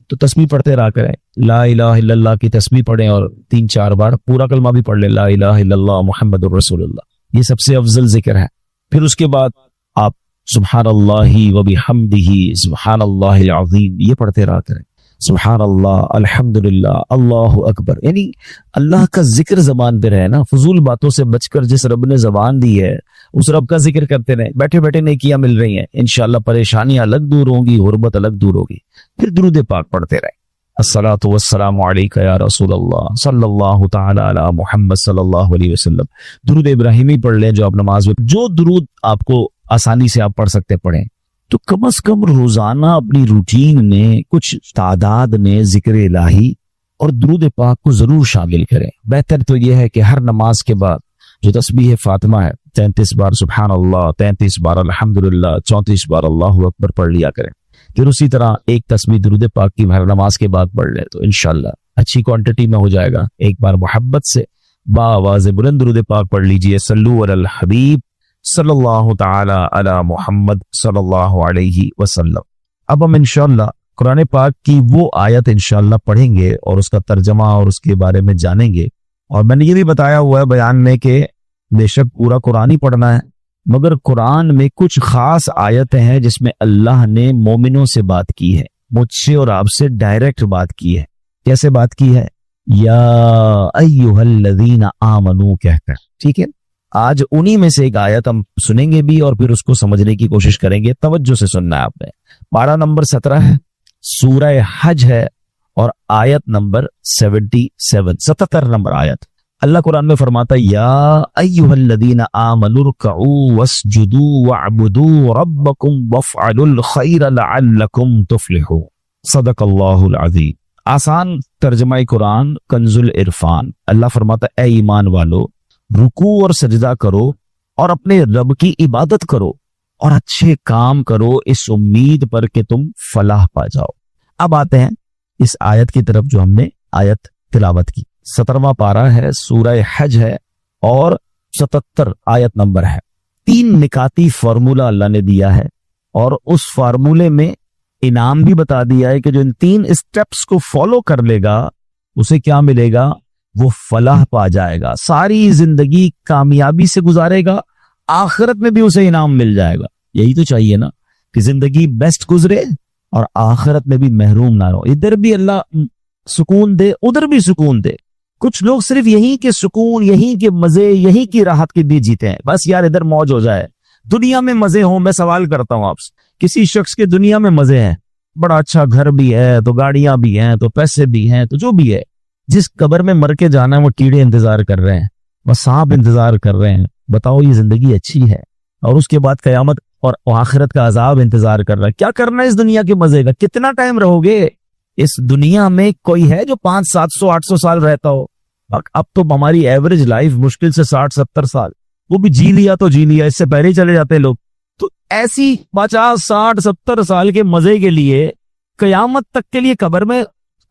تو تسبیح پڑھتے رہا کریں. لا الہ الا اللہ کی تسبیح پڑھیں اور 3-4 بار پورا کلمہ بھی پڑھ لیں, لا الہ الا اللہ محمد الرسول اللہ. یہ سب سے افضل ذکر ہے. پھر اس کے بعد آپ سبحان اللہ و بحمدہ سبحان اللہ العظیم یہ پڑھتے رہا کریں. سبحان اللہ, الحمدللہ, اللہ اکبر. یعنی اللہ کا ذکر زبان پہ رہے نا. فضول باتوں سے بچ کر جس رب نے زبان دی ہے اس رب کا ذکر کرتے رہیں. بیٹھے بیٹھے نیکیاں مل رہی ہیں, انشاءاللہ پریشانیاں الگ دور ہوں گی, غربت الگ دور ہوگی. پھر درود پاک پڑھتے رہیں. الصلاۃ والسلام علیک یا رسول اللہ صلی اللہ تعالی علی محمد صلی اللہ علیہ وسلم. درود ابراہیمی پڑھ لیں جو آپ نماز میں, جو درود آپ کو آسانی سے آپ پڑھ سکتے پڑھیں. تو کم از کم روزانہ اپنی روٹین میں کچھ تعداد میں ذکر الہی اور درود پاک کو ضرور شامل کریں. بہتر تو یہ ہے کہ ہر نماز کے بعد جو تسبیح فاطمہ ہے 33 بار سبحان اللہ, 33 بار الحمدللہ, 34 بار اللہ اکبر پڑھ لیا کریں. پھر اسی طرح ایک تسبیح درود پاک کی ہر نماز کے بعد پڑھ لیں تو انشاءاللہ اچھی کوانٹٹی میں ہو جائے گا. ایک بار محبت سے باآواز بلند درود پاک پڑھ لیجئے. صلو علی الحبیب صلی اللہ تعالی علی محمد صلی اللہ علیہ وسلم. اب ہم انشاءاللہ قرآن پاک کی وہ آیت انشاءاللہ پڑھیں گے اور اس کا ترجمہ اور اس کے بارے میں جانیں گے. اور میں نے یہ بھی بتایا ہوا ہے بیان میں کہ بے شک پورا قرآن ہی پڑھنا ہے, مگر قرآن میں کچھ خاص آیتیں ہیں جس میں اللہ نے مومنوں سے بات کی ہے, مجھ سے اور آپ سے ڈائریکٹ بات کی ہے. کیسے بات کی ہے؟ یا ایھا الذین آمنو کہہ کر. ٹھیک ہے, آج انہی میں سے ایک آیت ہم سنیں گے بھی اور پھر اس کو سمجھنے کی کوشش کریں گے. توجہ سے سننا ہے آپ نے. پارہ نمبر 17 ہے, سورہ حج ہے اور آیت نمبر 77 نمبر آیت. اللہ قرآن میں فرماتا ہے یا ایھا الذین آمنوا ارکعوا واسجدوا واعبدوا ربکم وافعلوا الخیر لعلکم تفلحون. صدق اللہ العظیم. آسان ترجمہ قرآن کنز العرفان. اللہ فرماتا ہے اے ایمان والو, رکوع اور سجدہ کرو اور اپنے رب کی عبادت کرو اور اچھے کام کرو اس امید پر کہ تم فلاح پا جاؤ. اب آتے ہیں اس آیت کی طرف جو ہم نے آیت تلاوت کی. 17واں پارہ ہے, سورہ حج ہے اور 77 آیت نمبر ہے. 3 نکاتی فارمولہ اللہ نے دیا ہے اور اس فارمولے میں انعام بھی بتا دیا ہے کہ جو ان 3 اسٹیپس کو فالو کر لے گا اسے کیا ملے گا, وہ فلاح پا جائے گا, ساری زندگی کامیابی سے گزارے گا, آخرت میں بھی اسے انعام مل جائے گا. یہی تو چاہیے نا کہ زندگی بیسٹ گزرے اور آخرت میں بھی محروم نہ رہو. ادھر بھی اللہ سکون دے ادھر بھی سکون دے. کچھ لوگ صرف یہی کے سکون, یہی کے مزے, یہی کی راحت کے لیے جیتے ہیں. بس یار ادھر موج ہو جائے, دنیا میں مزے ہوں. میں سوال کرتا ہوں آپ سے, کسی شخص کے دنیا میں مزے ہیں, بڑا اچھا گھر بھی ہے, تو گاڑیاں بھی ہیں, تو پیسے بھی ہیں, تو جو بھی ہے, جس قبر میں مر کے جانا ہے وہ کیڑے انتظار کر رہے ہیں, وہ سانپ انتظار کر رہے ہیں. بتاؤ یہ زندگی اچھی ہے؟ اور اس کے بعد قیامت اور آخرت کا عذاب انتظار کر رہا ہے. کیا کرنا ہے اس دنیا کے مزے کا؟ کتنا ٹائم رہو گے اس دنیا میں؟ کوئی ہے جو 500 700 800 سال رہتا ہو؟ اب تو ہماری ایوریج لائف مشکل سے 60 70 سال, وہ بھی جی لیا تو جی لیا, اس سے پہلے ہی چلے جاتے لوگ. تو ایسی 50 60 70 سال کے مزے کے لیے قیامت تک کے لیے قبر میں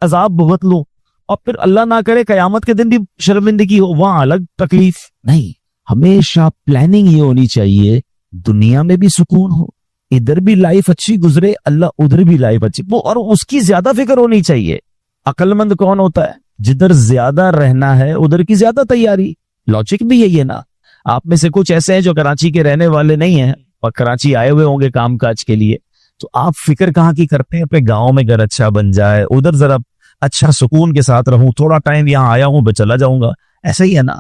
عذاب بھگت لو اور پھر اللہ نہ کرے قیامت کے دن بھی شرمندگی ہو, وہاں الگ تکلیف. نہیں, ہمیشہ پلاننگ یہ ہونی چاہیے دنیا میں بھی سکون ہو, ادھر بھی لائف اچھی گزرے, اللہ ادھر بھی لائف اچھی, وہ اور اس کی زیادہ فکر ہونی چاہیے. عقل مند کون ہوتا ہے؟ جدھر زیادہ رہنا ہے ادھر کی زیادہ تیاری. لاجک بھی یہی ہے نا. آپ میں سے کچھ ایسے ہیں جو کراچی کے رہنے والے نہیں ہیں اور کراچی آئے ہوئے ہوں گے کام کاج کے لیے, تو آپ فکر کہاں کی کرتے ہیں؟ اپنے گاؤں میں گھر اچھا بن جائے, ادھر ذرا اچھا سکون کے ساتھ رہوں, تھوڑا ٹائم یہاں آیا ہوں میں چلا جاؤں گا. ایسا ہی ہے نا,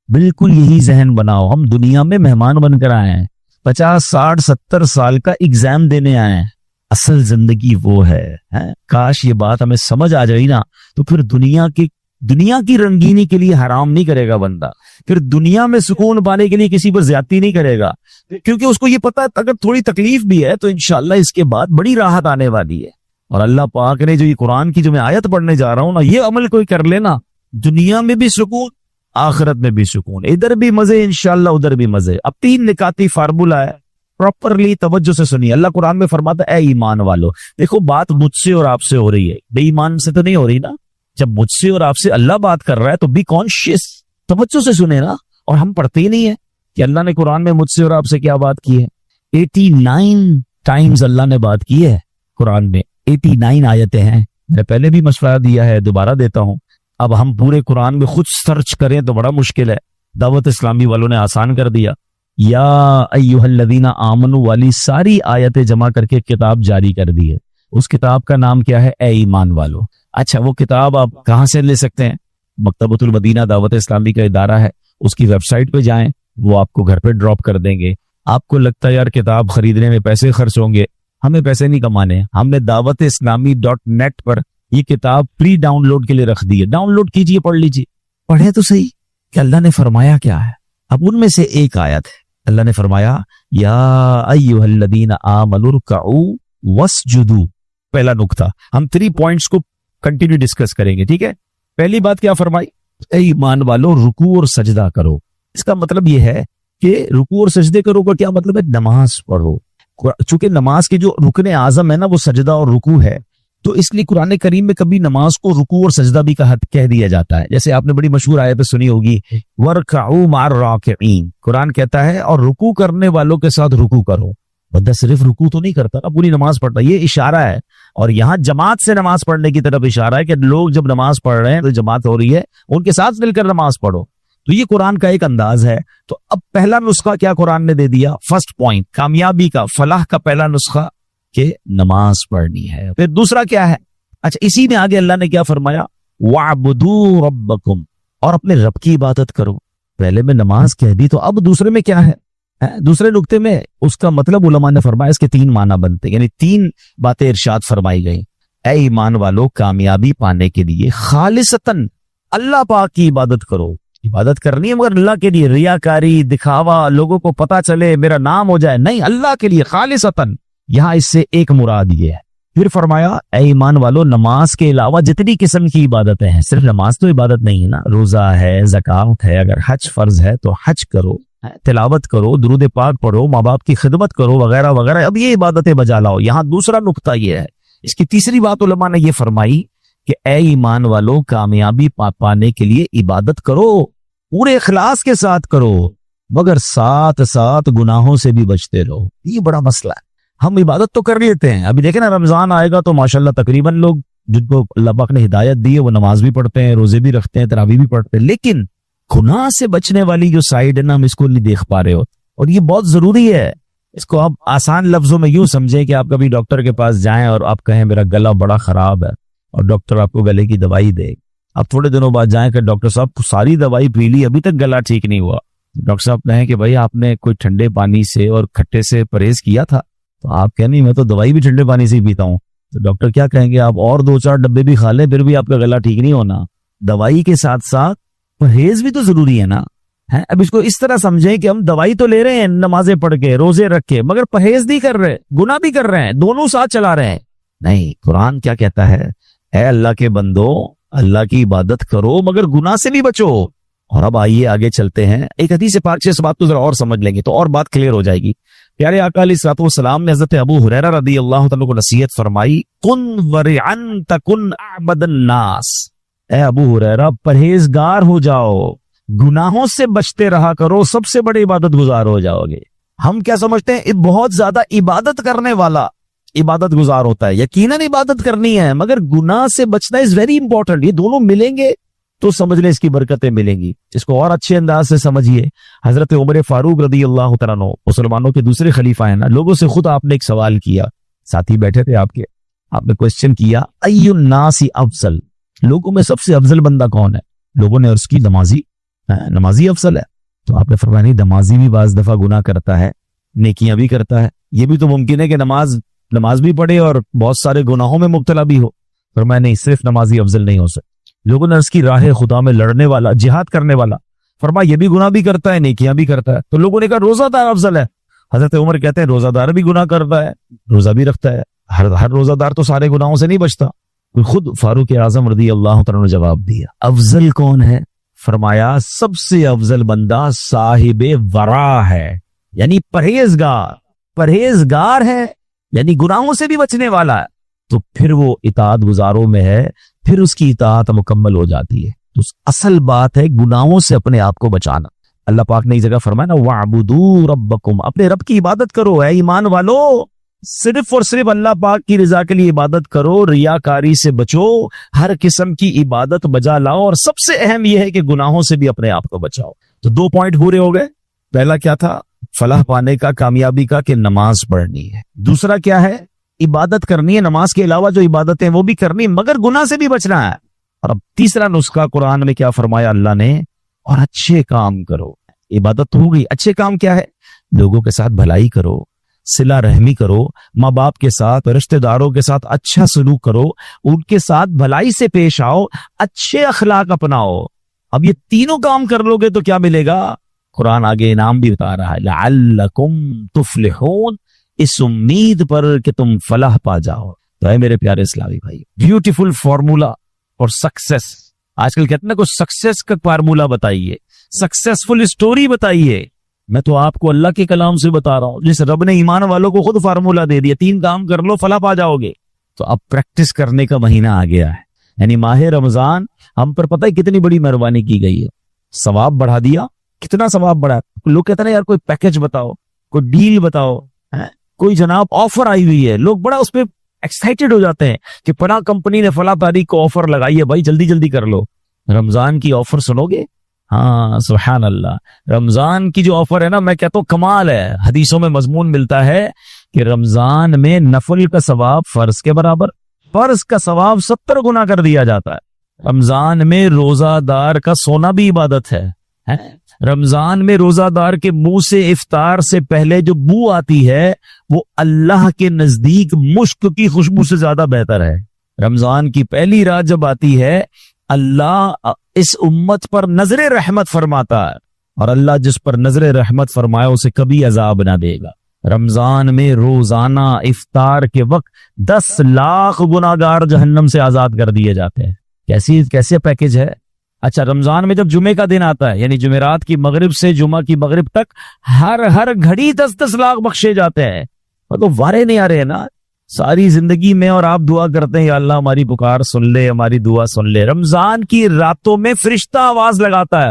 بالکل یہی ذہن بناؤ. ہم دنیا میں مہمان بن کر آئے ہیں, 50 60 70 سال کا ایگزام دینے آئے ہیں. اصل زندگی وہ ہے. کاش یہ بات ہمیں سمجھ آ جائے نا, تو پھر دنیا کی رنگینی کے لیے حرام نہیں کرے گا بندہ, پھر دنیا میں سکون پانے کے لیے کسی پر زیادتی نہیں کرے گا, کیونکہ اس کو یہ پتا ہے اگر تھوڑی تکلیف بھی ہے تو انشاءاللہ اس کے بعد بڑی راحت آنے والی ہے. اور اللہ پاک نے جو یہ قرآن کی جو میں آیت پڑھنے جا رہا ہوں نا, یہ عمل کوئی کر لینا, دنیا میں بھی سکون, آخرت میں بھی سکون, ادھر بھی مزے انشاءاللہ ادھر بھی مزے. اب 3 نکاتی فارمولہ ہے, پراپرلی توجہ سے سنیے. اللہ قرآن میں فرماتا ہے اے ایمان والو. دیکھو بات مجھ سے اور آپ سے ہو رہی ہے, بے ایمان سے تو نہیں ہو رہی نا. جب مجھ سے اور آپ سے اللہ بات کر رہا ہے تو بی کانشیس, توجہ سے سنے نا. اور ہم پڑھتے ہی نہیں ہے کہ اللہ نے قرآن میں مجھ سے اور آپ سے کیا بات کی ہے. 89 ٹائمز اللہ نے بات کی ہے قرآن میں, 89 آیتیں ہیں. میں نے پہلے بھی مشورہ دیا ہے، دوبارہ دیتا ہوں. اب ہم پورے قرآن میں خود سرچ کریں تو بڑا مشکل ہے. دعوت اسلامی والوں نے آسان کر دیا. یا ایھا الذین آمنوا والی ساری آیتیں جمع کر کے کتاب جاری کر دی ہے. اس کتاب کا نام کیا ہے؟ اے ایمان والو. اچھا، وہ کتاب آپ کہاں سے لے سکتے ہیں؟ مکتبۃ المدینہ دعوت اسلامی کا ادارہ ہے، اس کی ویب سائٹ پہ جائیں، وہ آپ کو گھر پہ ڈراپ کر دیں گے. آپ کو لگتا ہے یار کتاب خریدنے میں پیسے خرچ ہوں گے، ہمیں پیسے نہیں کمانے. ہم نے دعوت اسلامی .net پر یہ کتاب پری ڈاؤن لوڈ کے لیے رکھ دی ہے. ڈاؤن لوڈ کیجئے، پڑھ لیجئے. پڑھیں تو صحیح کہ اللہ نے فرمایا کیا ہے. اب ان میں سے ایک آیت ہے، اللہ نے فرمایا یا ایھا الذین آمنوا ارکعوا واسجدوا. پہلا نقطہ، ہم 3 پوائنٹس کو کنٹینیو ڈسکس کریں گے، ٹھیک ہے. پہلی بات کیا فرمائی؟ اے ایمان والو رکوع اور سجدہ کرو. اس کا مطلب یہ ہے کہ رکوع اور سجدے کرو کا کیا مطلب ہے؟ نماز پڑھو. چونکہ نماز کی جو رکن اعظم ہے نا وہ سجدہ اور رکوع ہے، تو اس لیے قرآن کریم میں کبھی نماز کو رکوع اور سجدہ بھی کہہ دیا جاتا ہے. جیسے آپ نے بڑی مشہور آیت سنی ہوگی، وَارْكَعُوا مَعَ الرَّاكِعِينَ. قرآن کہتا ہے اور رکوع کرنے والوں کے ساتھ رکوع کرو. بندہ صرف رکوع تو نہیں کرتا، پوری نماز پڑھتا. یہ اشارہ ہے، اور یہاں جماعت سے نماز پڑھنے کی طرف اشارہ ہے کہ لوگ جب نماز پڑھ رہے ہیں تو جماعت ہو رہی ہے، ان کے ساتھ مل کر نماز پڑھو. تو یہ قرآن کا ایک انداز ہے. تو اب پہلا نسخہ کیا قرآن نے دے دیا؟ فرسٹ پوائنٹ، کامیابی کا، فلاح کا پہلا نسخہ کہ نماز پڑھنی ہے. پھر دوسرا کیا ہے؟ اچھا، اسی میں آگے اللہ نے کیا فرمایا؟ وَاعْبُدُوا رَبَّكُمْ. اور اپنے رب کی عبادت کرو. پہلے میں نماز کہہ دی، تو اب دوسرے میں کیا ہے؟ دوسرے نقطے میں اس کا مطلب علماء نے فرمایا اس کے 3 معنی بنتے، یعنی 3 باتیں ارشاد فرمائی گئی. اے ایمان والو، کامیابی پانے کے لیے خالصتاً اللہ پاک کی عبادت کرو. عبادت کرنی ہے مگر اللہ کے لیے، ریاکاری، دکھاوا، لوگوں کو پتا چلے میرا نام ہو جائے، نہیں، اللہ کے لیے خالصتاً. یہاں اس سے ایک مراد یہ ہے. پھر فرمایا اے ایمان والو، نماز کے علاوہ جتنی قسم کی عبادتیں ہیں، صرف نماز تو عبادت نہیں ہے نا، روزہ ہے، زکوٰۃ ہے، اگر حج فرض ہے تو حج کرو، تلاوت کرو، درود پاک پڑھو، ماں باپ کی خدمت کرو، وغیرہ وغیرہ. اب یہ عبادتیں بجا لاؤ. یہاں دوسرا نقطہ یہ ہے. اس کی تیسری بات علماء نے یہ فرمائی کہ اے ایمان والو، کامیابی پانے کے لیے عبادت کرو، پورے اخلاص کے ساتھ کرو، مگر ساتھ ساتھ گناہوں سے بھی بچتے رہو. یہ بڑا مسئلہ ہے. ہم عبادت تو کر لیتے ہیں، ابھی دیکھیں نا رمضان آئے گا تو ماشاءاللہ تقریباً لوگ جن کو اللہ پاک نے ہدایت دی ہے وہ نماز بھی پڑھتے ہیں، روزے بھی رکھتے ہیں، تراویح بھی پڑھتے ہیں، لیکن گناہ سے بچنے والی جو سائیڈ ہے نا، ہم اس کو نہیں دیکھ پا رہے ہو. اور یہ بہت ضروری ہے. اس کو آپ آسان لفظوں میں یوں سمجھیں کہ آپ کبھی ڈاکٹر کے پاس جائیں اور آپ کہیں میرا گلا بڑا خراب ہے، اور ڈاکٹر آپ کو گلے کی دوائی دے. اب تھوڑے دنوں بعد جائیں کہ ڈاکٹر صاحب ساری دوائی پی لی، ابھی تک گلا ٹھیک نہیں ہوا. ڈاکٹر صاحب کہیں کہ بھائی آپ نے کوئی ٹھنڈے پانی سے اور کھٹے سے پرہیز کیا تھا؟ تو آپ کہیں نہیں، میں تو دوائی بھی ٹھنڈے پانی سے ہی پیتا ہوں. تو ڈاکٹر کیا کہیں گے؟ آپ اور 2-4 ڈبے بھی کھا لیں پھر بھی آپ کا گلا ٹھیک نہیں ہونا. دوائی کے ساتھ ساتھ پرہیز بھی تو ضروری ہے نا. اب اس کو اس طرح سمجھیں کہ ہم دوائی تو لے رہے ہیں نمازیں پڑھ کے، روزے رکھ کے، مگر پرہیز نہیں کر رہے، گناہ بھی کر رہے ہیں، دونوں ساتھ چلا رہے ہیں. نہیں، قرآن کیا کہتا ہے؟ اے اللہ کے بندو، اللہ کی عبادت کرو مگر گناہ سے بھی بچو. اور اب آئیے آگے چلتے ہیں. ایک حدیث پاک سے اس بات کو ذرا اور سمجھ لیں گے تو اور بات کلیئر ہو جائے گی. پیارے آقا علیہ الصلوۃ والسلام نے حضرت ابو ہریرہ رضی اللہ تعالیٰ کو نصیحت فرمائی، کن ورعن تکن اعبد الناس. اے ابو ہریرہ، پرہیزگار ہو جاؤ، گناہوں سے بچتے رہا کرو، سب سے بڑے عبادت گزار ہو جاؤ گے. ہم کیا سمجھتے ہیں؟ بہت زیادہ عبادت کرنے والا عبادت گزار ہوتا ہے. یقیناً عبادت کرنی ہے مگر گناہ سے بچنا از ویری امپورٹنٹ. یہ دونوں ملیں گے تو سمجھ لیں اس کی برکتیں ملیں گی. اس کو اور اچھے انداز سے سمجھیے. حضرت عمر فاروق رضی اللہ تعالیٰ عنہ مسلمانوں کے دوسرے خلیفہ ہیں نا، لوگوں سے خود آپ نے ایک سوال کیا، ساتھی بیٹھے تھے آپ کے، آپ نے کوشچن کیا ای الناس افضل، لوگوں میں سب سے افضل بندہ کون ہے؟ لوگوں نے عرض کی نمازی افضل ہے. تو آپ نے فرمایا نہیں، نمازی بھی بعض دفعہ گناہ کرتا ہے، نیکیاں بھی کرتا ہے. یہ بھی تو ممکن ہے کہ نماز بھی پڑھے اور بہت سارے گناہوں میں مبتلا بھی ہو. فرمایا نہیں، صرف نمازی افضل نہیں ہو سکتا. لوگوں نے عرض کی راہ خدا میں لڑنے والا، جہاد کرنے والا. فرمایا یہ بھی گناہ بھی کرتا ہے، نیکیاں بھی کرتا ہے. تو لوگوں نے کہا روزہ دار افضل ہے. حضرت عمر کہتے ہیں روزہ دار بھی گناہ کرتا ہے، روزہ بھی رکھتا ہے. ہر روزہ دار تو سارے گناہوں سے نہیں بچتا. خود فاروق اعظم رضی اللہ تعالیٰ نے جواب دیا، افضل کون ہے؟ فرمایا سب سے افضل بندہ صاحب ورع ہے، یعنی پرہیزگار ہے، یعنی گناہوں سے بھی بچنے والا ہے. تو پھر وہ اطاعت گزاروں میں ہے، پھر اس کی اطاعت مکمل ہو جاتی ہے. تو اصل بات ہے گناہوں سے اپنے آپ کو بچانا. اللہ پاک نے ایک جگہ فرمایا نا وَاعْبُدُوا رَبَّكُمْ، اپنے رب کی عبادت کرو اے ایمان والو. صرف اور صرف اللہ پاک کی رضا کے لیے عبادت کرو، ریاکاری سے بچو، ہر قسم کی عبادت بجا لاؤ، اور سب سے اہم یہ ہے کہ گناہوں سے بھی اپنے آپ کو بچاؤ۔ تو 2 پوائنٹ پورے ہو گئے۔ پہلا کیا تھا؟ فلاح پانے کا، کامیابی کا، کہ نماز پڑھنی ہے۔ دوسرا کیا ہے؟ عبادت کرنی ہے، نماز کے علاوہ جو عبادتیں وہ بھی کرنی، مگر گناہ سے بھی بچنا ہے۔ اور اب تیسرا نسخہ قرآن میں کیا فرمایا اللہ نے؟ اور اچھے کام کرو۔ عبادت تو ہو گئی، اچھے کام کیا ہے؟ لوگوں کے ساتھ بھلائی کرو، صلہ رحمی کرو، ماں باپ کے ساتھ، رشتہ داروں کے ساتھ اچھا سلوک کرو، ان کے ساتھ بھلائی سے پیش آؤ، اچھے اخلاق اپناؤ۔ اب یہ تینوں کام کر لو گے تو کیا ملے گا؟ قرآن آگے انعام بھی بتا رہا ہے، لعلکم تفلحون، اس امید پر کہ تم فلاح پا جاؤ۔ تو اے میرے پیارے اسلامی بھائی، بیوٹیفل فارمولا اور سکسیس۔ آج کل کہتے ہیں نا کوئی سکسیس کا فارمولا بتائیے، سکسیسفل سٹوری بتائیے۔ میں تو آپ کو اللہ کے کلام سے بتا رہا ہوں، جس رب نے ایمان والوں کو خود فارمولا دے دیا، 3 کام کر لو فلاح پا جاؤ گے۔ تو اب پریکٹس کرنے کا مہینہ آ گیا ہے، یعنی ماہ رمضان ہم پر پتہ ہے کتنی بڑی مہربانی کی گئی ہے، ثواب بڑھا دیا۔ کتنا ثواب بڑھا؟ لوگ کہتے ہیں نا یار کوئی پیکج بتاؤ، کوئی ڈیل بتاؤ، کوئی جناب آفر آئی ہوئی ہے، لوگ بڑا اس پہ ایکسائٹڈ ہو جاتے ہیں کہ فلاں کمپنی نے فلاں تاریخ کو آفر لگائی ہے، بھائی جلدی جلدی کر لو۔ رمضان کی آفر سنو گے؟ ہاں سبحان اللہ، رمضان کی جو آفر ہے نا، میں کہتا ہوں کمال ہے۔ حدیثوں میں مضمون ملتا ہے کہ رمضان میں نفل کا ثواب فرض کے برابر، فرض کا ثواب 70 گنا کر دیا جاتا ہے۔ رمضان میں روزہ دار کا سونا بھی عبادت ہے۔ رمضان میں روزہ دار کے منہ سے افطار سے پہلے جو بو آتی ہے وہ اللہ کے نزدیک مشک کی خوشبو سے زیادہ بہتر ہے۔ رمضان کی پہلی رات جب آتی ہے، اللہ اس امت پر نظر رحمت فرماتا ہے، اور اللہ جس پر نظر رحمت فرمائے اسے کبھی عذاب نہ دے گا۔ رمضان میں روزانہ افطار کے وقت 10 لاکھ گناہگار جہنم سے آزاد کر دیے جاتے ہیں۔ کیسے پیکج ہے؟ اچھا، رمضان میں جب جمعے کا دن آتا ہے، یعنی جمعرات کی مغرب سے جمعہ کی مغرب تک ہر گھڑی 10 لاکھ بخشے جاتے ہیں۔ مطلب وارے نہیں آ رہے ہیں نا ساری زندگی میں، اور آپ دعا کرتے ہیں یا اللہ ہماری پکار سن لے، ہماری دعا سن لے۔ رمضان کی راتوں میں فرشتہ آواز لگاتا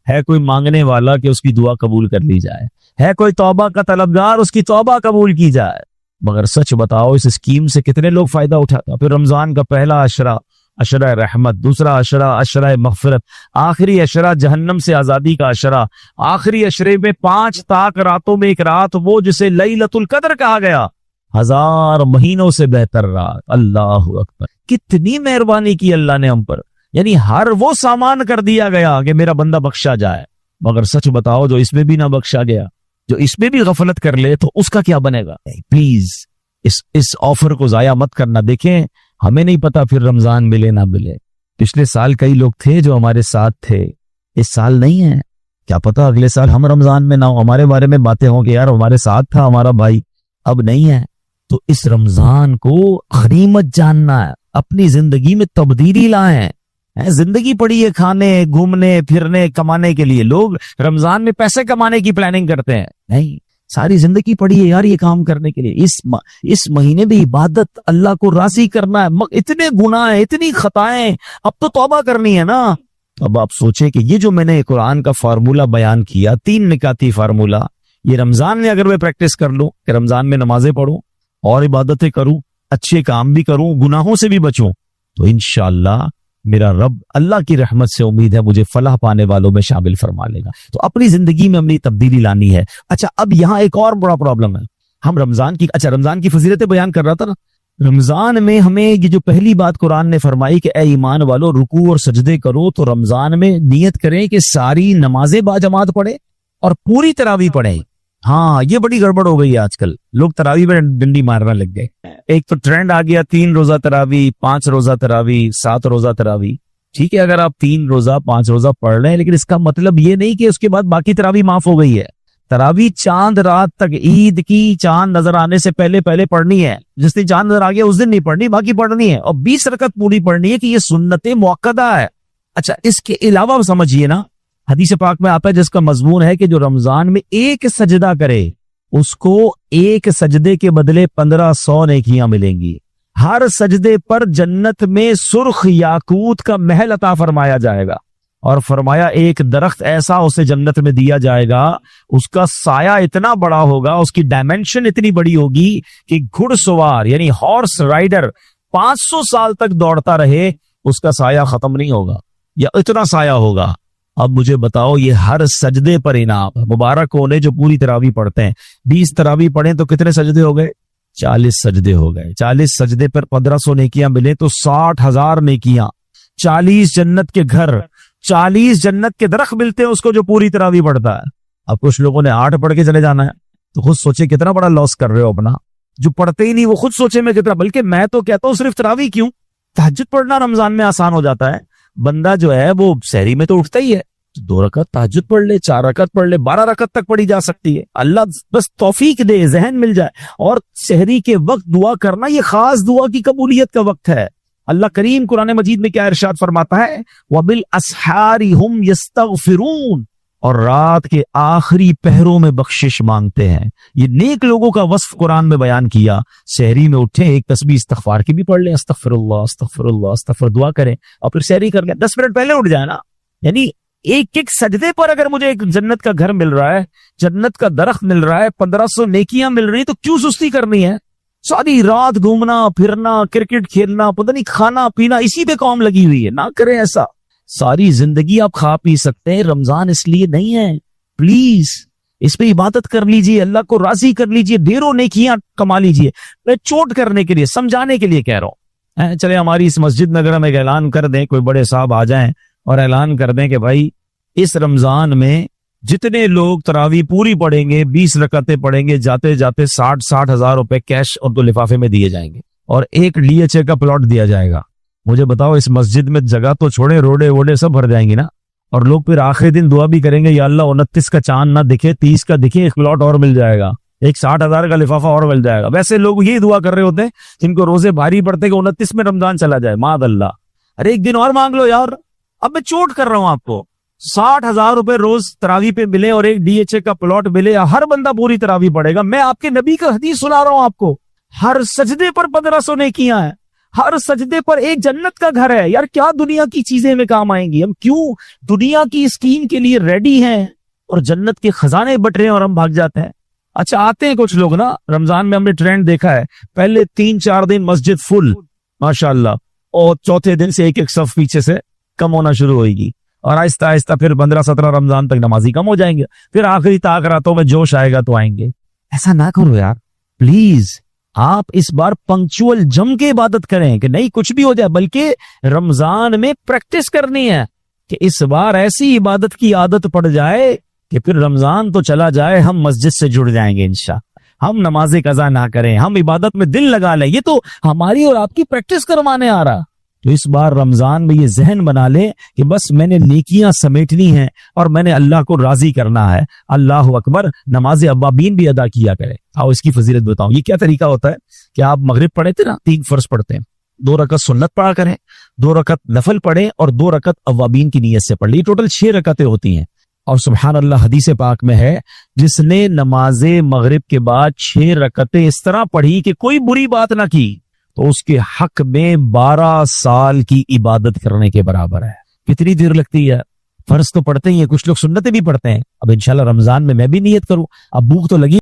ہے کوئی مانگنے والا کہ اس کی دعا قبول کر لی جائے، ہے کوئی توبہ کا طلبگار اس کی توبہ قبول کی جائے۔ مگر سچ بتاؤ اس اسکیم سے کتنے لوگ فائدہ اٹھاتا؟ پھر رمضان کا پہلا عشرہ، عشرہ رحمت، دوسرا عشرہ، عشرہ مغفرت، آخری عشرہ جہنم سے آزادی کا عشرہ، آخری عشرے میں 5 طاق راتوں میں ایک رات وہ جسے لیلۃ القدر کہا گیا، 1000 مہینوں سے بہتر رات۔ اللہ اکبر، کتنی مہربانی کی اللہ نے ہم پر، یعنی ہر وہ سامان کر دیا گیا کہ میرا بندہ بخشا جائے۔ مگر سچ بتاؤ جو اس میں بھی نہ بخشا گیا، جو اس میں بھی غفلت کر لے تو اس کا کیا بنے گا؟ پلیز اس آفر کو ضائع مت کرنا۔ دیکھیں ہمیں نہیں پتا پھر رمضان ملے نہ ملے، پچھلے سال کئی لوگ تھے جو ہمارے ساتھ تھے، اس سال نہیں ہے، کیا پتا اگلے سال ہم رمضان میں نہ ہو، ہمارے بارے میں باتیں ہوں کہ یار ہمارے ساتھ تھا ہمارا بھائی، اب نہیں ہے۔ تو اس رمضان کو غنیمت جاننا ہے، اپنی زندگی میں تبدیلی لائیں۔ زندگی پڑی ہے کھانے، گھومنے پھرنے، کمانے کے لیے۔ لوگ رمضان میں پیسے کمانے کی پلاننگ کرتے ہیں، نہیں، ساری زندگی پڑی ہے یار یہ کام کرنے کے لیے۔ اس مہینے میں عبادت، اللہ کو راضی کرنا ہے۔ اتنے گناہ ہیں، اتنی خطائیں، اب تو توبہ کرنی ہے نا۔ اب آپ سوچیں کہ یہ جو میں نے قرآن کا فارمولا بیان کیا، 3 نکاتی فارمولا، یہ رمضان میں اگر میں پریکٹس کر لوں کہ رمضان میں نمازیں پڑھوں اور عبادتیں کروں، اچھے کام بھی کروں، گناہوں سے بھی بچوں، تو انشاءاللہ میرا رب اللہ کی رحمت سے امید ہے مجھے فلاح پانے والوں میں شامل فرما لے گا۔ تو اپنی زندگی میں اپنی تبدیلی لانی ہے۔ اچھا، اب یہاں ایک اور بڑا پرابلم ہے، ہم رمضان کی فضیلتیں بیان کر رہا تھا نا۔ رمضان میں ہمیں یہ جو پہلی بات قرآن نے فرمائی کہ اے ایمان والو رکوع اور سجدے کرو، تو رمضان میں نیت کریں کہ ساری نمازیں باجماعت پڑھیں اور پوری تراویح پڑھیں۔ ہاں یہ بڑی گڑبڑ ہو گئی ہے، آج کل لوگ تراویح میں ڈنڈی مارنا لگ گئے۔ ایک تو ٹرینڈ آ گیا 3 روزہ تراویح، 5 روزہ تراویح، 7 روزہ تراویح۔ ٹھیک ہے اگر آپ 3 روزہ 5 روزہ پڑھ رہے ہیں، لیکن اس کا مطلب یہ نہیں کہ اس کے بعد باقی تراویح معاف ہو گئی ہے۔ تراویح چاند رات تک، عید کی چاند نظر آنے سے پہلے پڑھنی ہے۔ جس دن چاند نظر آ گیا اس دن نہیں پڑھنی، باقی پڑھنی ہے، اور 20 رکعت پوری پڑھنی ہے کہ یہ سنت مؤکدہ ہے۔ اچھا، اس کے علاوہ سمجھیے نا، حدیث پاک میں آتا ہے جس کا مضمون ہے کہ جو رمضان میں ایک سجدہ کرے اس کو ایک سجدے کے بدلے 1500 نیکیاں ملیں گی۔ ہر سجدے پر جنت میں سرخ یاقوت کا محل عطا فرمایا جائے گا۔ اور فرمایا ایک درخت ایسا اسے جنت میں دیا جائے گا، اس کا سایہ اتنا بڑا ہوگا، اس کی ڈائمینشن اتنی بڑی ہوگی کہ گھڑ سوار یعنی ہارس رائڈر 500 سال تک دوڑتا رہے اس کا سایہ ختم نہیں ہوگا، یا اتنا سایہ ہوگا۔ اب مجھے بتاؤ، یہ ہر سجدے پر انعام۔ مبارک ہونے جو پوری تراویح پڑھتے ہیں، 20 تراویح پڑھیں تو کتنے سجدے ہو گئے؟ 40 سجدے ہو گئے۔ 40 سجدے پر 1500 نیکیاں ملے تو 60,000 نیکیاں، 40 جنت کے گھر، 40 جنت کے درخت ملتے ہیں اس کو جو پوری تراویح پڑھتا ہے۔ اب کچھ لوگوں نے 8 پڑھ کے چلے جانا ہے، تو خود سوچے کتنا بڑا لاس کر رہے ہو اپنا۔ جو پڑھتے ہی نہیں وہ خود سوچے میں کتنا، بلکہ میں تو کہتا ہوں صرف تراویح کیوں، تہجد پڑھنا رمضان میں آسان ہو جاتا ہے۔ بندہ جو ہے وہ سحری میں تو اٹھتا ہی ہے، 2 رکعت تہجد پڑھ لے، 4 رکعت پڑھ لے، 12 رکعت تک پڑھی جا سکتی ہے۔ اللہ بس توفیق دے، ذہن مل جائے۔ اور سحری کے وقت دعا کرنا یہ خاص دعا کی قبولیت کا وقت ہے۔ اللہ کریم قرآن مجید میں کیا ارشاد فرماتا ہے؟ وَبِالْأَسْحَارِ هُمْ يَسْتَغْفِرُونَ، اور رات کے آخری پہروں میں بخشش مانگتے ہیں۔ یہ نیک لوگوں کا وصف قرآن میں بیان کیا۔ سحری میں اٹھیں، ایک تسبیح استغفار کی بھی پڑھ لیں، استغفر اللہ استغفر اللہ استغفر، دعا کریں، اور پھر سحری کر لیں۔ 10 منٹ پہلے اٹھ جائیں نا، یعنی ایک ایک سجدے پر اگر مجھے ایک جنت کا گھر مل رہا ہے، جنت کا درخت مل رہا ہے، 1500 نیکیاں مل رہی، تو کیوں سستی کرنی ہے؟ ساری رات گھومنا پھرنا، کرکٹ کھیلنا، پتہ نہیں کھانا پینا، اسی پہ قوم لگی ہوئی ہے۔ نہ کریں ایسا۔ ساری زندگی آپ کھا پی سکتے ہیں، رمضان اس لیے نہیں ہے۔ پلیز اس پہ عبادت کر لیجئے، اللہ کو راضی کر لیجئے، ڈھیروں نیکیاں کما لیجئے۔ میں چوٹ کرنے کے لیے، سمجھانے کے لیے کہہ رہا ہوں۔ چلے ہماری اس مسجد میں اگر ہم ایک اعلان کر دیں، کوئی بڑے صاحب آ جائیں اور اعلان کر دیں کہ بھائی اس رمضان میں جتنے لوگ تراویح پوری پڑھیں گے، 20 رکعتیں پڑھیں گے، جاتے جاتے 60 ہزار روپے کیش اور 2 لفافے میں دیے جائیں گے، اور ایک DHA کا پلاٹ دیا جائے گا۔ مجھے بتاؤ اس مسجد میں جگہ تو چھوڑے، روڈے ووڈے سب بھر جائیں گی نا، اور لوگ پھر آخری دن دعا بھی کریں گے، یا اللہ 29 کا چاند نہ دکھے، 30 کا دکھے، ایک پلاٹ اور مل جائے گا، ایک 60,000 کا لفافہ اور مل جائے گا۔ ویسے لوگ یہی دعا کر رہے ہوتے ہیں جن کو روزے بھاری پڑتے کہ 29 میں رمضان چلا جائے، معاذ اللہ۔ ارے ایک دن اور مانگ لو یار۔ اب میں چوٹ کر رہا ہوں آپ کو، 60,000 روپے روز تراویح پہ ملے اور ایک DHA کا پلاٹ ملے، ہر بندہ پوری تراویح پڑھے گا۔ میں آپ کے نبی کا حدیث سنا رہا ہوں آپ کو، ہر سجدے پر 1500 نیکیاں ہیں، ہر سجدے پر ایک جنت کا گھر ہے۔ یار کیا دنیا کی چیزیں ہمیں کام آئیں گی؟ ہم کیوں دنیا کی اسکیم کے لیے ریڈی ہیں اور جنت کے خزانے بٹ رہے ہیں اور ہم بھاگ جاتے ہیں؟ اچھا آتے ہیں کچھ لوگ نا، رمضان میں ہم نے ٹرینڈ دیکھا ہے، پہلے 3-4 دن مسجد فل ماشاءاللہ، اور چوتھے دن سے ایک صف پیچھے سے کم ہونا شروع ہوئے گی، اور آہستہ آہستہ پھر 15-17 رمضان تک نمازی کم ہو جائیں گے، پھر آخری طاق راتوں میں جوش آئے گا تو آئیں گے۔ ایسا نہ کرو یار پلیز۔ آپ اس بار پنکچوئل جم کے عبادت کریں کہ نہیں کچھ بھی ہو جائے، بلکہ رمضان میں پریکٹس کرنی ہے کہ اس بار ایسی عبادت کی عادت پڑ جائے کہ پھر رمضان تو چلا جائے، ہم مسجد سے جڑ جائیں گے انشاءاللہ، ہم نماز قضا نہ کریں، ہم عبادت میں دل لگا لیں۔ یہ تو ہماری اور آپ کی پریکٹس کروانے آ رہا۔ تو اس بار رمضان میں یہ ذہن بنا لے کہ بس میں نے نیکیاں سمیٹنی ہیں اور میں نے اللہ کو راضی کرنا ہے۔ اللہ اکبر، نماز اوابین بھی ادا کیا کرے۔ آؤ اس کی فضیلت بتاؤں۔ یہ کیا طریقہ ہوتا ہے کہ آپ مغرب پڑھے تھے نا، 3 فرض پڑھتے ہیں، 2 رکعت سنت پڑھا کریں، 2 رکعت نفل پڑھیں، اور 2 رکعت اوابین کی نیت سے پڑھ لی، ٹوٹل 6 رکعتیں ہوتی ہیں۔ اور سبحان اللہ حدیث پاک میں ہے، جس نے نماز مغرب کے بعد 6 رکعتیں اس طرح پڑھی کہ کوئی بری بات نہ کی، تو اس کے حق میں 12 سال کی عبادت کرنے کے برابر ہے۔ کتنی دیر لگتی ہے؟ فرض تو پڑھتے ہی ہیں، کچھ لوگ سنتیں بھی پڑھتے ہیں۔ اب انشاءاللہ رمضان میں بھی نیت کروں، اب بھوک تو لگی